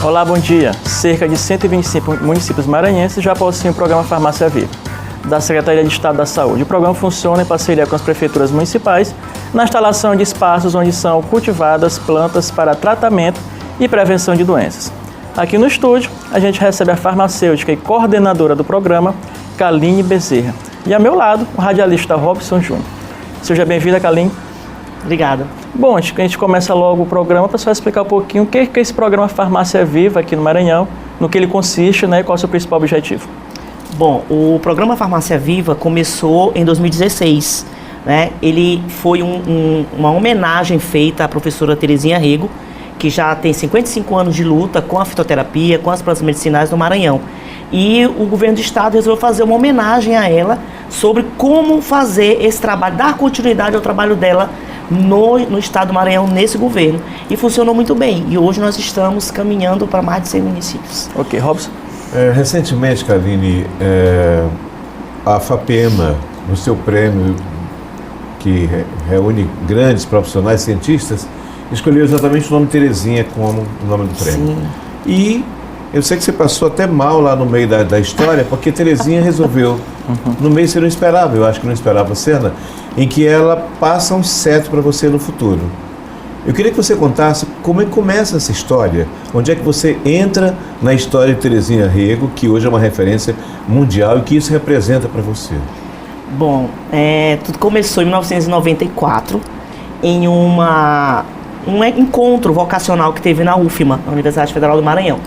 Olá, bom dia. Cerca de 125 municípios maranhenses já possuem o programa Farmácia Viva, da Secretaria de Estado da Saúde. O programa funciona em parceria com as prefeituras municipais na instalação de espaços onde são cultivadas plantas para tratamento e prevenção de doenças. Aqui no estúdio, a gente recebe a farmacêutica e coordenadora do programa, Kaline Bezerra. E ao meu lado, o radialista Robson Júnior. Seja bem-vinda, Kaline. Obrigada. Bom, a gente começa logo o programa para só explicar um pouquinho o que é esse programa Farmácia Viva aqui no Maranhão, no que ele consiste, né, e qual é o seu principal objetivo. Bom, o programa Farmácia Viva começou em 2016. Né? Ele foi uma homenagem feita à professora Terezinha Rego, que já tem 55 anos de luta com a fitoterapia, com as plantas medicinais no Maranhão. E o governo do estado resolveu fazer uma homenagem a ela sobre como fazer esse trabalho, dar continuidade ao trabalho dela no estado do Maranhão, nesse governo. E funcionou muito bem. E hoje nós estamos caminhando para mais de 100 municípios. Ok, Robson? Recentemente, Kaline, a FAPEMA, no seu prêmio, que reúne grandes profissionais, cientistas, escolheu exatamente o nome Terezinha como o nome do prêmio. Sim. E eu sei que você passou até mal lá no meio da história, porque Terezinha resolveu, no meio você não esperava, eu acho que não esperava a cena, em que ela passa um cetro para você no futuro. Eu queria que você contasse como é que começa essa história, onde é que você entra na história de Terezinha Rego, que hoje é uma referência mundial e que isso representa para você. Bom, tudo começou em 1994, em um encontro vocacional que teve na UFMA, na Universidade Federal do Maranhão.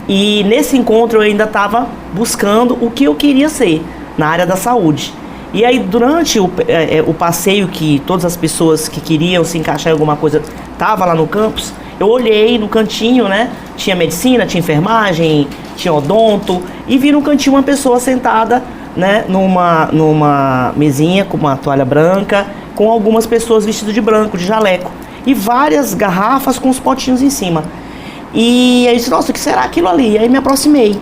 E nesse encontro eu ainda estava buscando o que eu queria ser na área da saúde. E aí durante o passeio que todas as pessoas que queriam se encaixar em alguma coisa estavam lá no campus, eu olhei no cantinho, né? Tinha medicina, tinha enfermagem, tinha odonto, e vi no cantinho uma pessoa sentada, né, numa mesinha com uma toalha branca, com algumas pessoas vestidas de branco, de jaleco, e várias garrafas com os potinhos em cima. E aí eu disse, nossa, o que será aquilo ali? E aí me aproximei.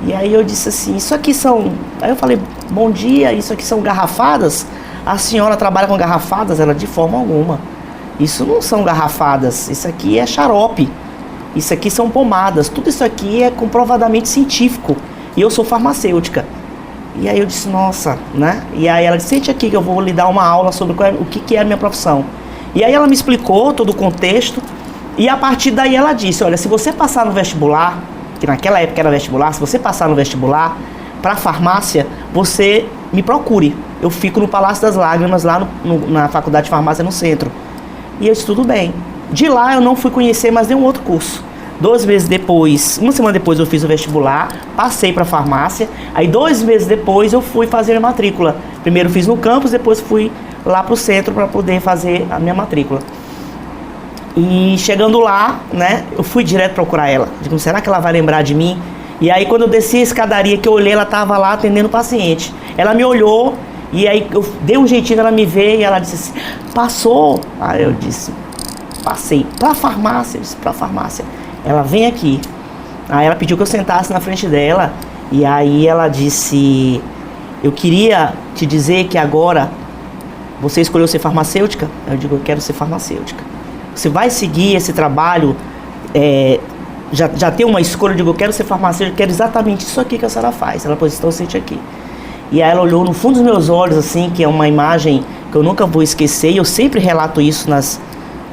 E aí eu disse assim, isso aqui são... Aí eu falei, bom dia, isso aqui são garrafadas? A senhora trabalha com garrafadas? Ela, de forma alguma. Isso não são garrafadas, isso aqui é xarope. Isso aqui são pomadas. Tudo isso aqui é comprovadamente científico. E eu sou farmacêutica. E aí eu disse, nossa, né? E aí ela disse, sente aqui que eu vou lhe dar uma aula sobre o que é a minha profissão. E aí ela me explicou todo o contexto. E a partir daí ela disse, olha, se você passar no vestibular, que naquela época era vestibular, se você passar no vestibular para farmácia, você me procure. Eu fico no Palácio das Lágrimas, lá na Faculdade de Farmácia no centro. E eu disse, tudo bem. De lá eu não fui conhecer mais nenhum outro curso. 2 meses depois, uma semana depois eu fiz o vestibular, passei para farmácia. Aí 2 meses depois eu fui fazer a matrícula. Primeiro fiz no campus, depois fui lá para o centro para poder fazer a minha matrícula. E chegando lá, né, eu fui direto procurar ela. Digo, será que ela vai lembrar de mim? E aí quando eu desci a escadaria que eu olhei, ela estava lá atendendo o paciente. Ela me olhou e aí eu dei um jeitinho dela me ver e ela disse assim, passou? Aí eu disse, passei. Pra farmácia? Eu disse, pra farmácia. Ela, vem aqui. Aí ela pediu que eu sentasse na frente dela e aí ela disse, eu queria te dizer que agora você escolheu ser farmacêutica? Eu digo, eu quero ser farmacêutica. Você vai seguir esse trabalho, já tem uma escolha, eu digo, eu quero ser farmacêutica, eu quero exatamente isso aqui que a senhora faz. Ela, pois, então sente aqui. E aí ela olhou no fundo dos meus olhos, assim, que é uma imagem que eu nunca vou esquecer, e eu sempre relato isso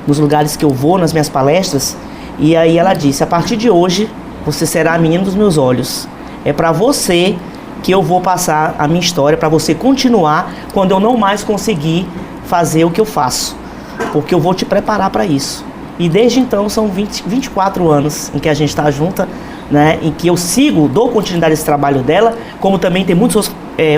nos lugares que eu vou, nas minhas palestras. E aí ela disse, a partir de hoje, você será a menina dos meus olhos. É para você que eu vou passar a minha história, para você continuar quando eu não mais conseguir fazer o que eu faço. Porque eu vou te preparar para isso. E desde então são 24 anos em que a gente está junta, né, em que eu dou continuidade a esse trabalho dela, como também tem muitos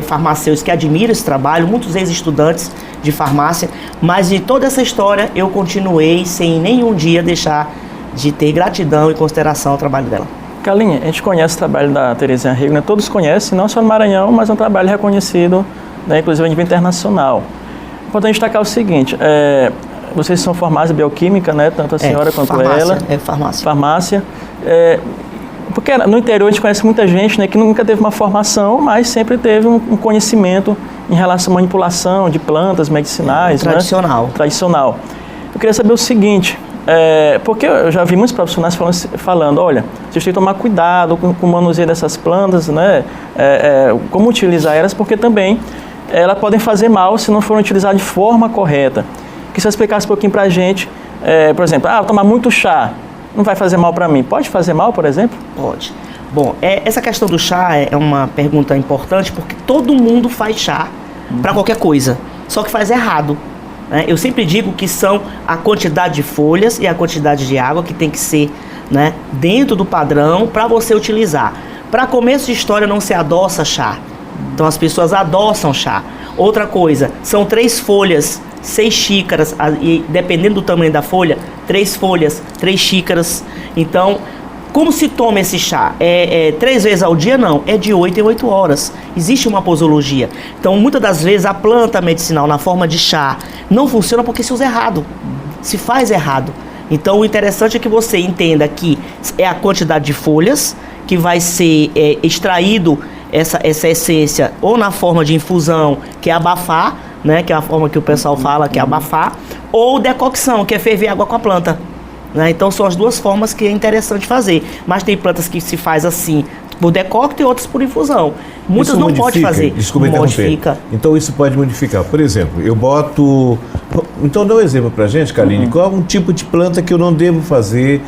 farmacêuticos que admiram esse trabalho, muitos ex-estudantes de farmácia, mas de toda essa história eu continuei sem nenhum dia deixar de ter gratidão e consideração ao trabalho dela. Kaline, a gente conhece o trabalho da Terezinha Rego, né? Todos conhecem, não só no Maranhão, mas é um trabalho reconhecido, né, inclusive a nível internacional. Importante destacar o seguinte, vocês são formados em bioquímica, né? Tanto a senhora quanto farmácia, ela. Farmácia. Farmácia. Porque no interior a gente conhece muita gente, né, que nunca teve uma formação, mas sempre teve um conhecimento em relação à manipulação de plantas medicinais. Tradicional. Né? Tradicional. Eu queria saber o seguinte, porque eu já vi muitos profissionais falando, olha, vocês têm que tomar cuidado com o manuseio dessas plantas, né? Como utilizar elas, porque também elas podem fazer mal se não forem utilizadas de forma correta. Que você explicasse um pouquinho para a gente, por exemplo, eu tomar muito chá, não vai fazer mal para mim. Pode fazer mal, por exemplo? Pode. Bom, essa questão do chá é uma pergunta importante porque todo mundo faz chá para qualquer coisa, só que faz errado. Né? Eu sempre digo que são a quantidade de folhas e a quantidade de água que tem que ser, né, dentro do padrão para você utilizar. Para começo de história não se adoça chá, então as pessoas adoçam chá. Outra coisa, são 3 folhas, 6 xícaras, e dependendo do tamanho da folha, 3 folhas, 3 xícaras. Então, como se toma esse chá? 3 vezes ao dia? Não, é de 8 em 8 horas. Existe uma posologia. Então, muitas das vezes, a planta medicinal na forma de chá não funciona porque se usa errado, se faz errado. Então, o interessante é que você entenda que é a quantidade de folhas que vai ser extraído essa essência ou na forma de infusão, que é abafar, né, que é a forma que o pessoal fala, que é abafar, ou decocção, que é ferver água com a planta. Né? Então são as 2 formas que é interessante fazer. Mas tem plantas que se faz assim por decocto e outras por infusão. Muitas isso não modifica, pode fazer. Desculpa modifica. Então isso pode modificar. Por exemplo, eu boto... Então dá um exemplo pra gente, Kaline. Qual é um tipo de planta que eu não devo fazer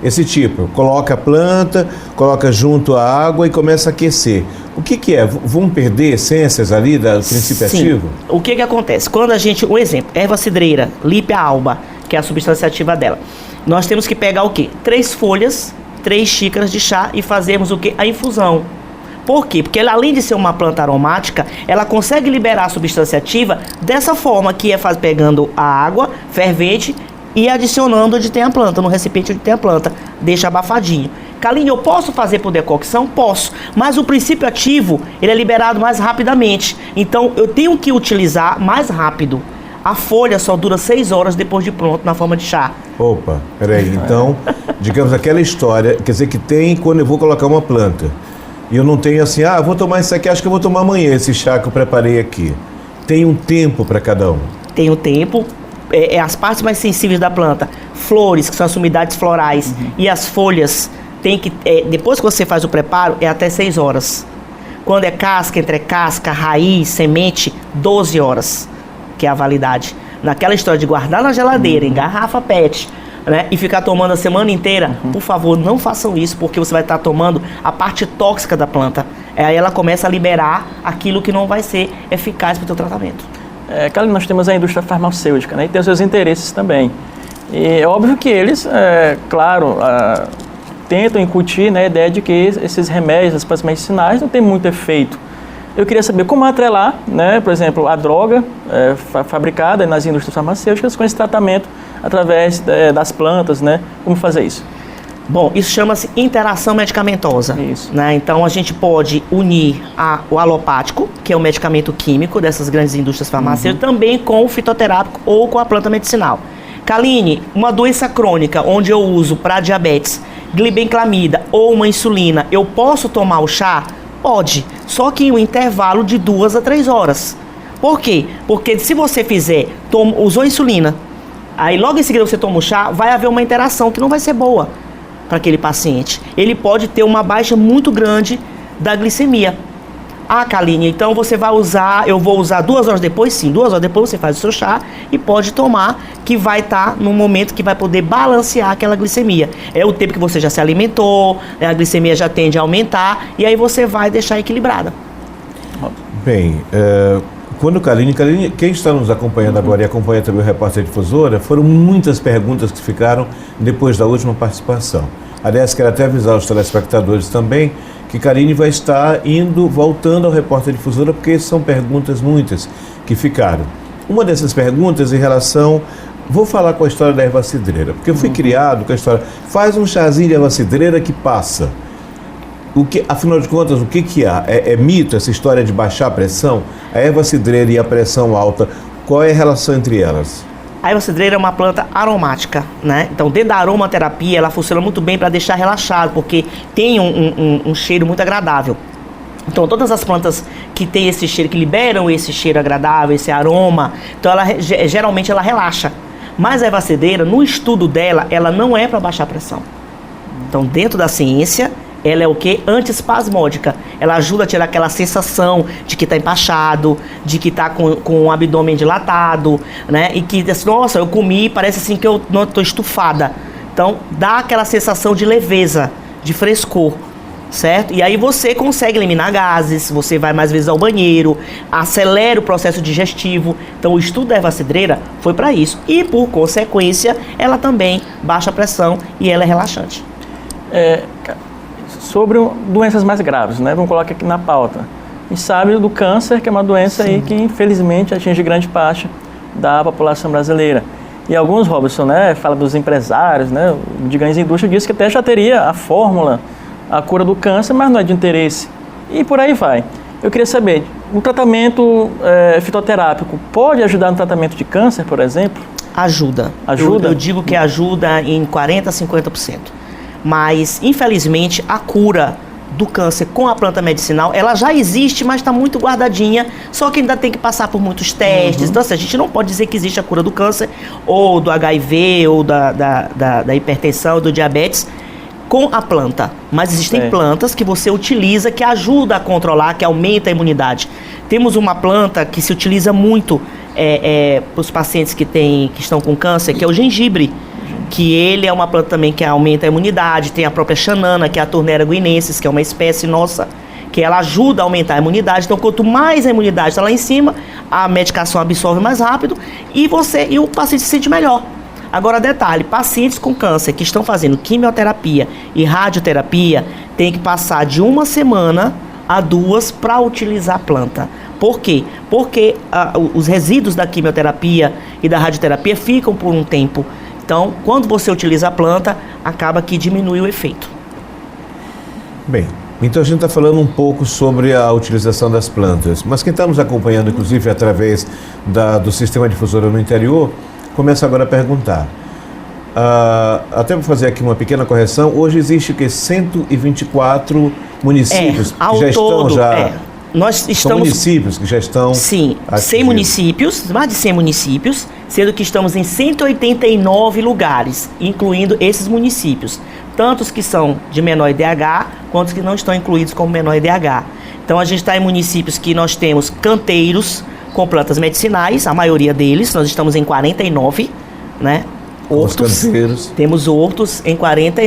esse tipo? Coloca a planta, coloca junto a água e começa a aquecer. O que é? Vão perder essências ali do princípio ativo? O que acontece? Quando a gente... Um exemplo, erva cidreira, Lípia alba, que é a substância ativa dela. Nós temos que pegar o quê? 3 folhas, 3 xícaras de chá e fazermos o quê? A infusão. Por quê? Porque ela, além de ser uma planta aromática, ela consegue liberar a substância ativa dessa forma, que é pegando a água fervente e adicionando onde tem a planta, no recipiente onde tem a planta. Deixa abafadinho. Kaline, eu posso fazer por decocção? Posso. Mas o princípio ativo, ele é liberado mais rapidamente. Então, eu tenho que utilizar mais rápido. A folha só dura 6 horas depois de pronto, na forma de chá. Opa, peraí. Então, digamos aquela história, quer dizer que tem quando eu vou colocar uma planta. E eu não tenho assim, vou tomar isso aqui, acho que eu vou tomar amanhã esse chá que eu preparei aqui. Tem um tempo para cada um. Tem um tempo. As partes mais sensíveis da planta, flores, que são as umidades florais, e as folhas, tem que, depois que você faz o preparo, é até 6 horas. Quando é casca, entre casca, raiz, semente, 12 horas, que é a validade. Naquela história de guardar na geladeira, em garrafa PET, né, e ficar tomando a semana inteira, por favor, não façam isso, porque você vai estar tomando a parte tóxica da planta. Aí ela começa a liberar aquilo que não vai ser eficaz para o teu tratamento. Kaline, nós temos a indústria farmacêutica, né, e tem os seus interesses também. E é óbvio que eles, claro, tentam incutir, né, a ideia de que esses remédios, as plantas medicinais, não têm muito efeito. Eu queria saber como atrelar, né, por exemplo, a droga fabricada nas indústrias farmacêuticas com esse tratamento através das plantas, né? Como fazer isso? Bom, isso chama-se interação medicamentosa. Isso. Né? Então a gente pode unir o alopático, que é o medicamento químico dessas grandes indústrias farmacêuticas, também com o fitoterápico ou com a planta medicinal. Kaline, uma doença crônica onde eu uso para diabetes, glibenclamida ou uma insulina, eu posso tomar o chá? Pode, só que em um intervalo de 2 a 3 horas. Por quê? Porque se você usou insulina, aí logo em seguida você toma o chá, vai haver uma interação que não vai ser boa para aquele paciente. Ele pode ter uma baixa muito grande da glicemia. Kaline, então você vai usar, eu vou usar 2 horas depois? Sim, 2 horas depois você faz o seu chá e pode tomar, que vai estar num momento que vai poder balancear aquela glicemia. É o tempo que você já se alimentou, né, a glicemia já tende a aumentar e aí você vai deixar equilibrada. Bem, quando Kaline, quem está nos acompanhando agora e acompanha também o Repórter Difusora, foram muitas perguntas que ficaram depois da última participação. Aliás, quero até avisar os telespectadores também que Kaline vai estar voltando ao Repórter Difusora, porque são perguntas muitas que ficaram. Uma dessas perguntas em relação... Vou falar com a história da erva cidreira, porque eu fui criado com a história... Faz um chazinho de erva cidreira que passa. Afinal de contas, o que há? É mito essa história de baixar a pressão? A erva cidreira e a pressão alta, qual é a relação entre elas? A erva cidreira é uma planta aromática, né? Então, dentro da aromaterapia, ela funciona muito bem para deixar relaxado, porque tem um cheiro muito agradável. Então, todas as plantas que têm esse cheiro, que liberam esse cheiro agradável, esse aroma, então geralmente ela relaxa. Mas a erva cidreira, no estudo dela, ela não é para baixar a pressão. Então, dentro da ciência, ela é o quê? Antiespasmódica. Ela ajuda a tirar aquela sensação de que está empachado, de que está com o abdômen dilatado, né? E que, assim, nossa, eu comi, parece assim que eu não estou estufada. Então, dá aquela sensação de leveza, de frescor, certo? E aí você consegue eliminar gases, você vai mais vezes ao banheiro, acelera o processo digestivo. Então, o estudo da erva cidreira foi para isso. E, por consequência, ela também baixa a pressão e ela é relaxante. Sobre doenças mais graves, né? Vamos colocar aqui na pauta. A gente sabe do câncer, que é uma doença aí que infelizmente atinge grande parte da população brasileira. E alguns, Robson, né, fala dos empresários, né, de grandes indústrias, diz que até já teria a fórmula, a cura do câncer, mas não é de interesse. E por aí vai. Eu queria saber, o tratamento fitoterápico pode ajudar no tratamento de câncer, por exemplo? Ajuda. Ajuda? Eu digo que ajuda em 40% a 50%. Mas, infelizmente, a cura do câncer com a planta medicinal, ela já existe, mas está muito guardadinha, só que ainda tem que passar por muitos testes. Então, assim, a gente não pode dizer que existe a cura do câncer, ou do HIV, ou da hipertensão, do diabetes, com a planta. Mas existem plantas que você utiliza, que ajuda a controlar, que aumenta a imunidade. Temos uma planta que se utiliza muito para os pacientes que estão com câncer, que é o gengibre. Que ele é uma planta também que aumenta a imunidade. Tem a própria xanana, que é a Turnera guinensis, que é uma espécie nossa, que ela ajuda a aumentar a imunidade. Então, quanto mais a imunidade está lá em cima, a medicação absorve mais rápido e o paciente se sente melhor. Agora, detalhe, pacientes com câncer que estão fazendo quimioterapia e radioterapia têm que passar de 1 semana a 2 para utilizar a planta. Por quê? Porque os resíduos da quimioterapia e da radioterapia ficam por um tempo. Então, quando você utiliza a planta, acaba que diminui o efeito. Bem, então a gente está falando um pouco sobre a utilização das plantas, mas quem está nos acompanhando, inclusive através do sistema difusora no interior, começa agora a perguntar. Até vou fazer aqui uma pequena correção, hoje existe o que? 124 municípios que já estão Nós estamos... São municípios que já estão... Sim, atingidos. 100 municípios, mais de 100 municípios, sendo que estamos em 189 lugares, incluindo esses municípios. Tanto os que são de menor IDH, quanto os que não estão incluídos como menor IDH. Então, a gente está em municípios que nós temos canteiros com plantas medicinais, a maioria deles, nós estamos em 49, né? Hortos, temos hortos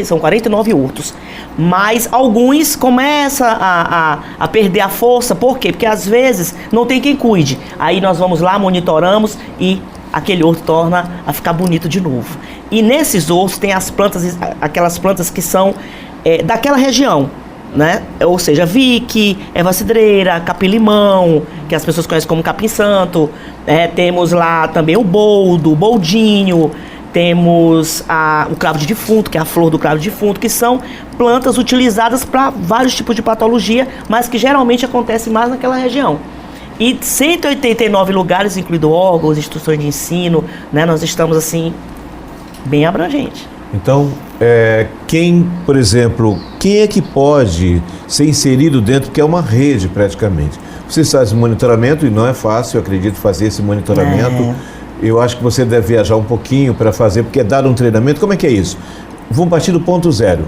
são 49 hortos, mas alguns começam a perder a força. Por quê? Porque às vezes não tem quem cuide, aí nós vamos lá, monitoramos e aquele horto torna a ficar bonito de novo. E nesses hortos tem aquelas plantas que são daquela região, né? Ou seja, vique, erva cidreira, capim-limão, que as pessoas conhecem como capim-santo, temos lá também o boldo, o boldinho. Temos o cravo de defunto, que é a flor do cravo de defunto, que são plantas utilizadas para vários tipos de patologia, mas que geralmente acontece mais naquela região. E 189 lugares, incluindo órgãos, instituições de ensino, né? Nós estamos, assim, bem abrangente. Então, por exemplo, quem é que pode ser inserido dentro, porque é uma rede praticamente. Você faz monitoramento e não é fácil, eu acredito, fazer esse monitoramento. Eu acho que você deve viajar um pouquinho para fazer, porque é dado um treinamento. Como é que é isso? Vamos partir do ponto zero.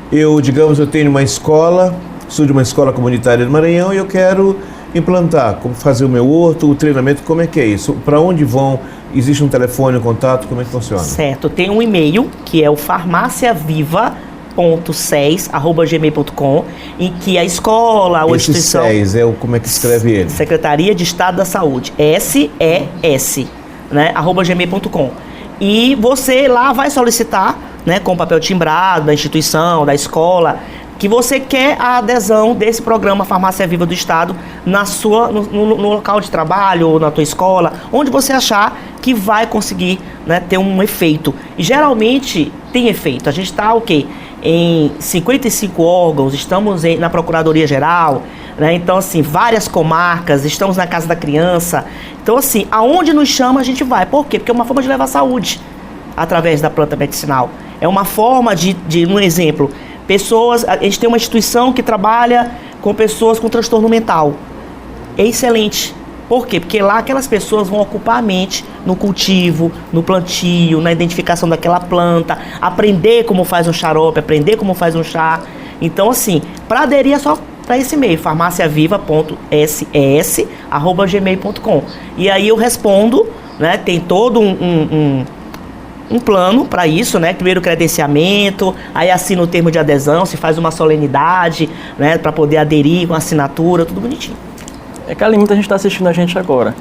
Eu tenho uma escola, sou de uma escola comunitária do Maranhão e eu quero implantar, como fazer o meu horto, o treinamento, como é que é isso? Para onde vão? Existe um telefone, um contato? Como é que funciona? Certo, tem um e-mail que é o farmaciaviva.6@gmail.com, em que a escola ou a instituição... SES, como é que escreve ele? Secretaria de Estado da Saúde, SES, né, @gmail.com. E você lá vai solicitar, né, com papel timbrado da instituição, da escola, que você quer a adesão desse programa Farmácia Viva do Estado no local de trabalho ou na tua escola, onde você achar que vai conseguir, né, ter um efeito. E geralmente tem efeito. A gente está em 55 órgãos, estamos na Procuradoria Geral, né? Então, assim, várias comarcas, estamos na Casa da Criança. Então, assim, aonde nos chama a gente vai. Por quê? Porque é uma forma de levar saúde através da planta medicinal. É uma forma um exemplo, a gente tem uma instituição que trabalha com pessoas com transtorno mental. É excelente. Por quê? Porque lá aquelas pessoas vão ocupar a mente no cultivo, no plantio, na identificação daquela planta, aprender como faz um xarope, aprender como faz um chá. Então, assim, para aderir é só para esse e-mail, farmaciaviva.ses@gmail.com. E aí eu respondo, né? Tem todo um plano para isso, né? Primeiro credenciamento, aí assina o termo de adesão, se faz uma solenidade, né? Para poder aderir com assinatura, tudo bonitinho. Kaline, muita gente está assistindo a gente agora.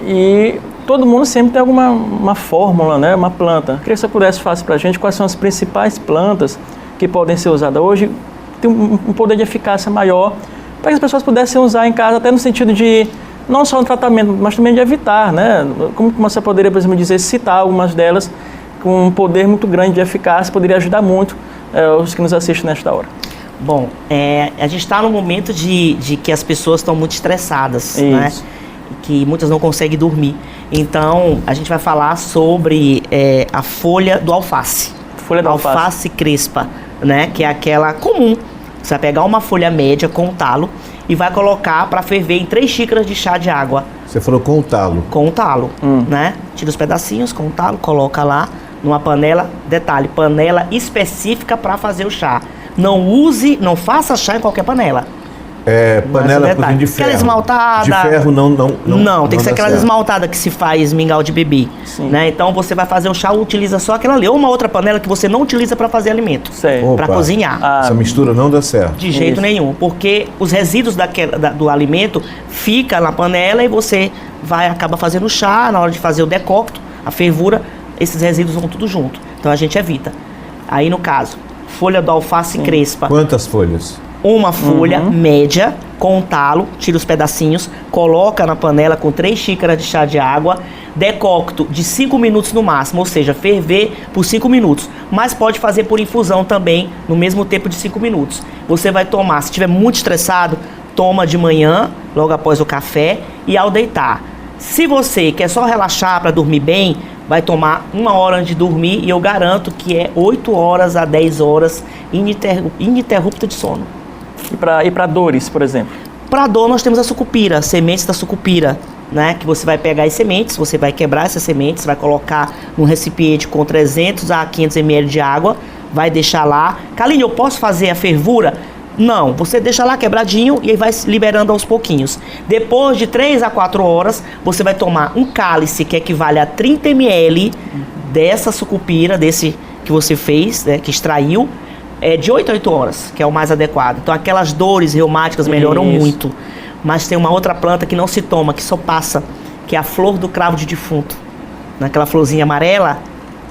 E todo mundo sempre tem uma fórmula, né? Uma planta. Queria que você pudesse falar para a gente quais são as principais plantas que podem ser usadas hoje, tem um poder de eficácia maior, para que as pessoas pudessem usar em casa, até no sentido de não só no tratamento, mas também de evitar, né? Como você poderia, por exemplo, dizer, citar algumas delas com um poder muito grande de eficácia, poderia ajudar muito os que nos assistem nesta hora. Bom, a gente está num momento de que as pessoas estão muito estressadas, né? Que muitas não conseguem dormir. Então, a gente vai falar sobre a folha do alface. Folha do alface. Alface crespa, né? Que é aquela comum. Você vai pegar uma folha média com um talo e vai colocar para ferver em 3 xícaras de chá de água. Você falou com o talo. Com o talo, né? Tira os pedacinhos com o talo, coloca lá numa panela. Detalhe, panela específica para fazer o chá. Não faça chá em qualquer panela. Panela com de ferro. Aquela esmaltada. De ferro não tem que ser aquela esmaltada que se faz mingau de bebê. Né? Então você vai fazer o chá, utiliza só aquela ali. Ou uma outra panela que você não utiliza para fazer alimento. Para cozinhar. Essa mistura não dá certo. De jeito nenhum. Porque os resíduos do alimento ficam na panela e você acaba fazendo o chá. Na hora de fazer o decocto, a fervura, esses resíduos vão tudo junto. Então a gente evita. Aí no caso, folha do alface crespa. Quantas folhas? Uma folha média com um talo, tira os pedacinhos, coloca na panela com 3 xícaras de chá de água, decocto de 5 minutos no máximo, ou seja, ferver por 5 minutos. Mas pode fazer por infusão também, no mesmo tempo de 5 minutos. Você vai tomar, se estiver muito estressado, toma de manhã, logo após o café e ao deitar. Se você quer só relaxar para dormir bem, vai tomar 1 hora antes de dormir e eu garanto que é 8 horas a 10 horas ininterrupta de sono. E para dores, por exemplo? Para dor nós temos a sucupira, sementes da sucupira, né? Que você vai pegar as sementes, você vai quebrar essas sementes, vai colocar num recipiente com 300 a 500 ml de água, vai deixar lá. Kaline, eu posso fazer a fervura? Não, você deixa lá quebradinho e aí vai liberando aos pouquinhos. Depois de 3 a 4 horas, você vai tomar um cálice que equivale a 30 ml dessa sucupira, desse que você fez, né, que extraiu, de 8 a 8 horas, que é o mais adequado. Então aquelas dores reumáticas melhoram muito. Mas tem uma outra planta que não se toma, que só passa, que é a flor do cravo de defunto. Naquela florzinha amarela,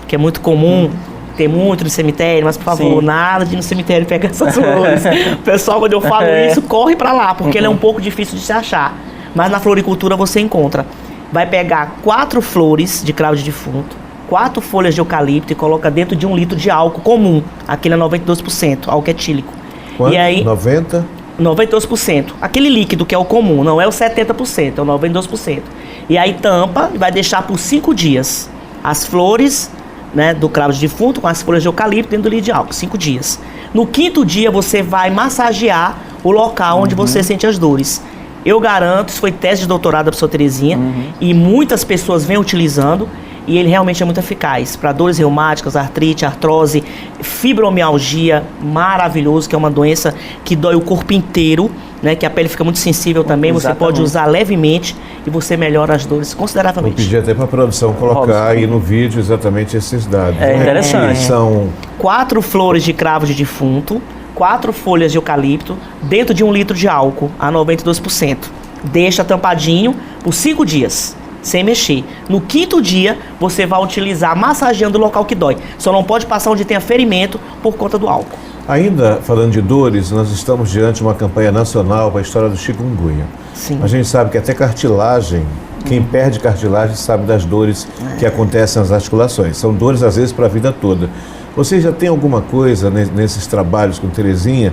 que é muito comum, tem muito no cemitério, mas por favor, nada de ir no cemitério pegar essas flores. O pessoal, quando eu falo isso, corre pra lá, porque ela é um pouco difícil de se achar. Mas na floricultura você encontra. Vai pegar 4 flores de cravo de defunto, 4 folhas de eucalipto e coloca dentro de 1 litro de álcool comum. Aquele é 92%, álcool etílico. Quanto? E aí, 90? 92%. Aquele líquido que é o comum, não é o 70%, é o 92%. E aí tampa e vai deixar por 5 dias. As flores, né, do cravo de defunto com as folhas de eucalipto dentro do litro de álcool, 5 dias. No 5º dia você vai massagear o local onde você sente as dores. Eu garanto, isso foi tese de doutorado da professora Terezinha, e muitas pessoas vêm utilizando. E ele realmente é muito eficaz para dores reumáticas, artrite, artrose, fibromialgia, maravilhoso, que é uma doença que dói o corpo inteiro, né? Que a pele fica muito sensível também. Exatamente. Você pode usar levemente e você melhora as dores consideravelmente. Vou pedir até para a produção colocar aí no vídeo exatamente esses dados. É interessante. São 4 flores de cravo de defunto, 4 folhas de eucalipto, dentro de 1 litro de álcool a 92%. Deixa tampadinho por 5 dias. Sem mexer. No 5º dia, você vai utilizar massageando o local que dói. Só não pode passar onde tenha ferimento por conta do álcool. Ainda falando de dores, nós estamos diante de uma campanha nacional para a história do chikungunya. Sim. A gente sabe que até cartilagem, quem perde cartilagem sabe das dores que acontecem nas articulações. São dores, às vezes, para a vida toda. Você já tem alguma coisa nesses trabalhos com Terezinha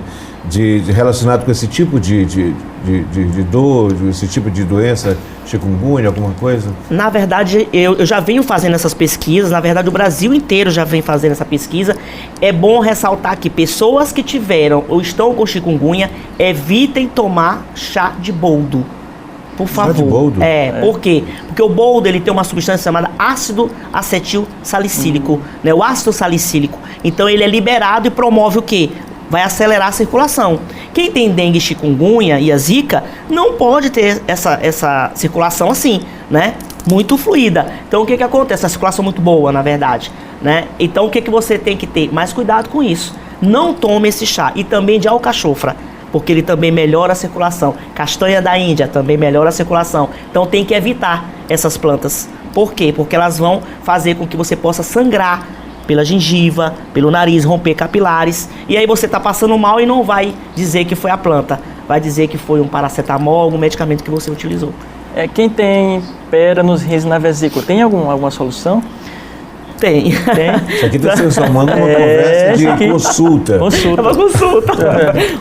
relacionado com esse tipo de dor, esse tipo de doença, chikungunya, alguma coisa? Na verdade, eu já venho fazendo essas pesquisas, na verdade o Brasil inteiro já vem fazendo essa pesquisa. É bom ressaltar que pessoas que tiveram ou estão com chikungunya, evitem tomar chá de boldo. Por favor. Chá de boldo? Por quê? Porque o boldo, ele tem uma substância chamada ácido acetil salicílico, né? O ácido salicílico. Então ele é liberado e promove o quê? Vai acelerar a circulação. Quem tem dengue, chikungunya e a zika não pode ter essa circulação assim, né? Muito fluida. Então o que acontece? A circulação muito boa, na verdade, né? Então o que você tem que ter? Mais cuidado com isso. Não tome esse chá. E também de alcachofra, porque ele também melhora a circulação. Castanha da Índia também melhora a circulação. Então tem que evitar essas plantas. Por quê? Porque elas vão fazer com que você possa sangrar pela gengiva, pelo nariz, romper capilares. E aí você está passando mal e não vai dizer que foi a planta. Vai dizer que foi um paracetamol, algum medicamento que você utilizou. Quem tem pedra nos rins e na vesícula, tem alguma solução? Tem. Isso aqui está se transformando numa conversa de consulta. É uma consulta.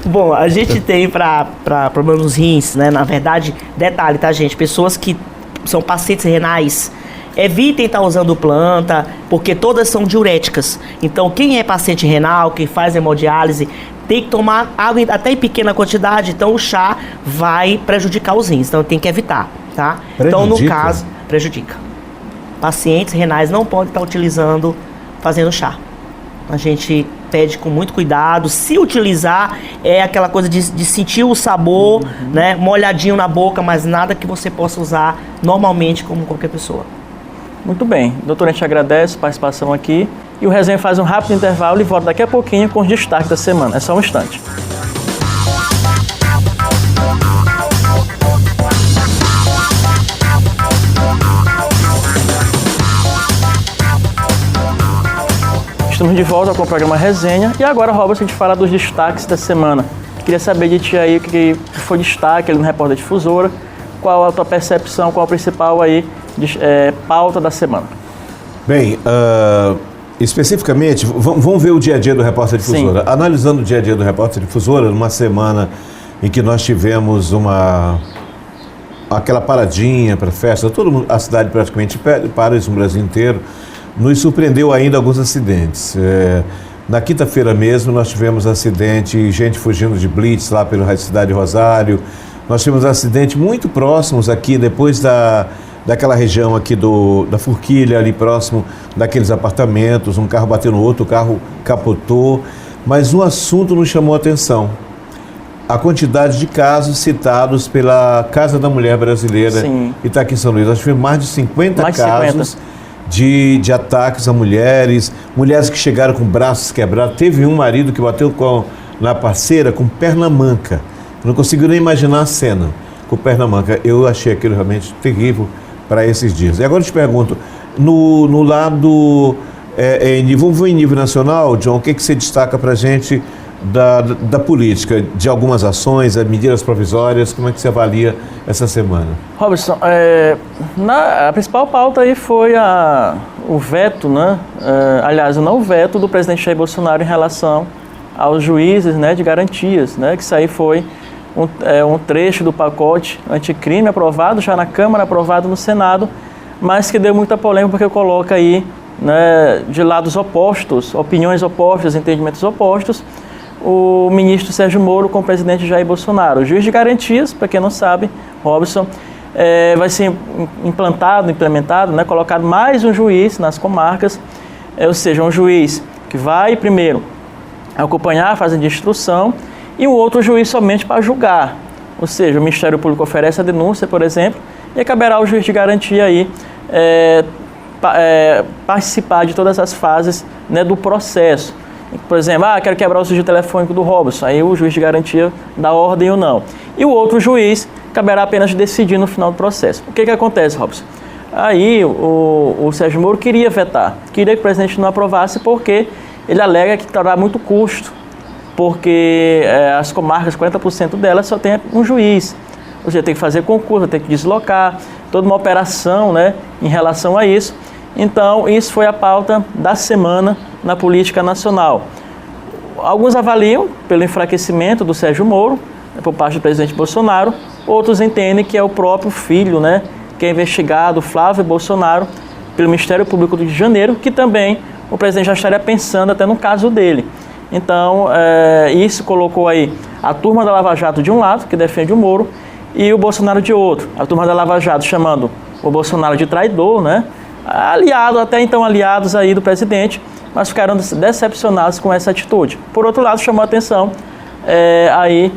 Bom, a gente tem para problemas nos rins, né? Na verdade, detalhe, tá, gente? Pessoas que são pacientes renais, evitem estar usando planta, porque todas são diuréticas. Então, quem é paciente renal, quem faz hemodiálise, tem que tomar água até em pequena quantidade. Então, o chá vai prejudicar os rins. Então, tem que evitar, tá? Prejudica? Então, no caso, prejudica. Pacientes renais não podem estar fazendo chá. A gente pede com muito cuidado. Se utilizar, é aquela coisa de sentir o sabor, né? Molhadinho na boca, mas nada que você possa usar normalmente como qualquer pessoa. Muito bem. Doutor, a gente agradece a participação aqui. E o Resenha faz um rápido intervalo e volta daqui a pouquinho com os destaques da semana. É só um instante. Estamos de volta com o programa Resenha e agora, Robson, a gente fala dos destaques da semana. Queria saber de ti aí o que foi destaque ali no Repórter Difusora, qual a tua percepção, qual a principal aí pauta da semana. Bem, especificamente, vamos ver o dia a dia do Repórter Difusora. Sim. Analisando o dia a dia do Repórter Difusora, numa semana em que nós tivemos aquela paradinha para festa, a cidade praticamente para isso no Brasil inteiro, nos surpreendeu ainda alguns acidentes. Na quinta-feira mesmo nós tivemos acidente, gente fugindo de blitz lá pela cidade de Rosário. Nós tivemos acidentes muito próximos aqui, depois daquela região aqui da Forquilha, ali próximo daqueles apartamentos. Um carro bateu no outro, o carro capotou. Mas um assunto nos chamou a atenção: a quantidade de casos citados pela Casa da Mulher Brasileira. Sim. Que está aqui em São Luís. Nós tivemos mais de 50 casos de ataques a mulheres que chegaram com braços quebrados. Teve um marido que bateu na parceira com perna manca. Eu não consigo nem imaginar a cena com perna manca. Eu achei aquilo realmente terrível para esses dias. E agora eu te pergunto, no lado, vamos ver em nível nacional, John, o que você destaca para a gente da política, de algumas ações, medidas provisórias, como é que você avalia essa semana? Robson, a principal pauta aí foi o veto, né? Aliás, não o veto do presidente Jair Bolsonaro em relação aos juízes, né, de garantias, né? Que isso aí foi um trecho do pacote anticrime aprovado já na Câmara, aprovado no Senado, mas que deu muita polêmica porque coloca aí, né, de lados opostos, opiniões opostas, entendimentos opostos, o ministro Sérgio Moro com o presidente Jair Bolsonaro. O juiz de garantias, para quem não sabe, Robson, vai ser implementado, né, colocado mais um juiz nas comarcas, ou seja, um juiz que vai primeiro acompanhar a fase de instrução e um outro juiz somente para julgar. Ou seja, o Ministério Público oferece a denúncia, por exemplo, e caberá ao juiz de garantia aí participar de todas as fases, né, do processo. Por exemplo, quero quebrar o sigilo telefônico do Robson, aí o juiz de garantia dá ordem ou não. E o outro juiz caberá apenas decidir no final do processo. O que acontece, Robson? Aí o Sérgio Moro queria vetar, queria que o presidente não aprovasse porque ele alega que terá muito custo, porque as comarcas, 40% delas só tem um juiz. Ou seja, tem que fazer concurso, tem que deslocar, toda uma operação, né, em relação a isso. Então, isso foi a pauta da semana na política nacional. Alguns avaliam pelo enfraquecimento do Sérgio Moro, por parte do presidente Bolsonaro, outros entendem que é o próprio filho, né, que é investigado, Flávio Bolsonaro, pelo Ministério Público do Rio de Janeiro, que também o presidente já estaria pensando até no caso dele. Então, isso colocou aí a turma da Lava Jato de um lado, que defende o Moro, e o Bolsonaro de outro. A turma da Lava Jato chamando o Bolsonaro de traidor, né? Aliado, até então aliados aí do presidente, mas ficaram decepcionados com essa atitude. Por outro lado, chamou a atenção aí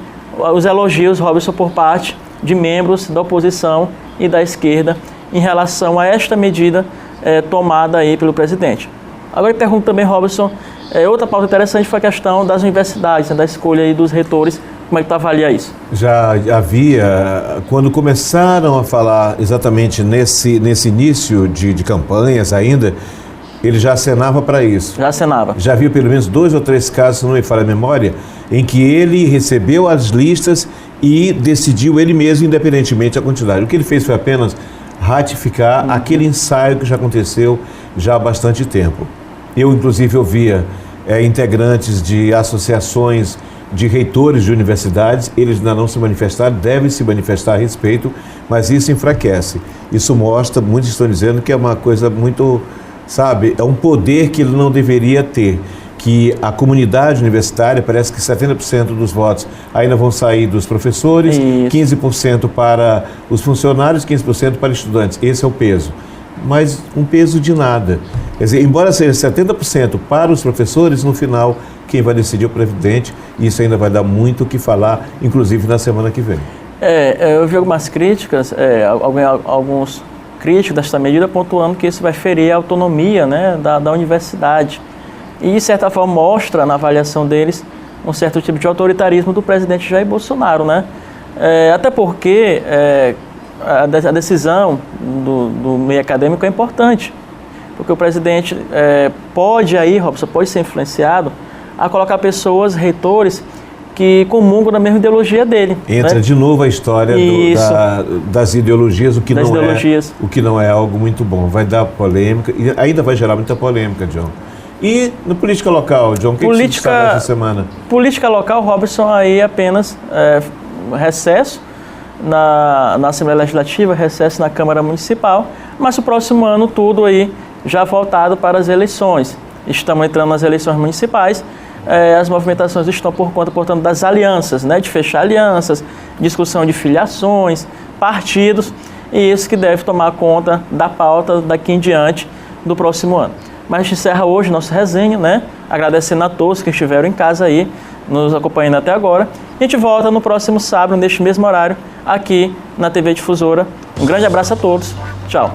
os elogios, Robson, por parte de membros da oposição e da esquerda em relação a esta medida tomada aí pelo presidente. Agora eu pergunto também, Robson, outra pauta interessante foi a questão das universidades, né, da escolha aí dos reitores. Como é que tu avalia isso? Já havia, quando começaram a falar exatamente nesse início de campanhas ainda, ele já acenava para isso. Já acenava. Já havia pelo menos 2 ou 3 casos, se não me falha a memória, em que ele recebeu as listas e decidiu ele mesmo, independentemente da quantidade. O que ele fez foi apenas ratificar aquele ensaio que já aconteceu já há bastante tempo. Eu, inclusive, ouvia integrantes de associações de reitores de universidades, eles ainda não se manifestaram, devem se manifestar a respeito, mas isso enfraquece. Isso mostra, muitos estão dizendo que é uma coisa muito, sabe, é um poder que ele não deveria ter, que a comunidade universitária, parece que 70% dos votos ainda vão sair dos professores, isso. 15% para os funcionários, 15% para estudantes. Esse é o peso. Mas um peso de nada. Quer dizer, embora seja 70% para os professores, no final, quem vai decidir é o presidente, e isso ainda vai dar muito o que falar, inclusive na semana que vem. Eu vi algumas críticas, alguns críticos desta medida pontuando que isso vai ferir a autonomia, né, da universidade. E, de certa forma, mostra na avaliação deles um certo tipo de autoritarismo do presidente Jair Bolsonaro, né? Até porque a decisão do meio acadêmico é importante, porque o presidente pode aí, Robson, pode ser influenciado a colocar pessoas, reitores, que comungam da mesma ideologia dele. Entra, né, de novo a história das ideologias, o que não é algo muito bom. Vai dar polêmica, e ainda vai gerar muita polêmica, John. E na política local, John, o que você destaca essa semana? Política local, Robson, aí apenas recesso na Assembleia Legislativa, recesso na Câmara Municipal, mas o próximo ano tudo aí já voltado para as eleições. Estamos entrando nas eleições municipais, as movimentações estão por conta, portanto, das alianças, né, de fechar alianças, discussão de filiações, partidos, e isso que deve tomar conta da pauta daqui em diante do próximo ano. Mas a gente encerra hoje nossa resenha, né? Agradecendo a todos que estiveram em casa aí, nos acompanhando até agora. A gente volta no próximo sábado, neste mesmo horário, aqui na TV Difusora. Um grande abraço a todos. Tchau.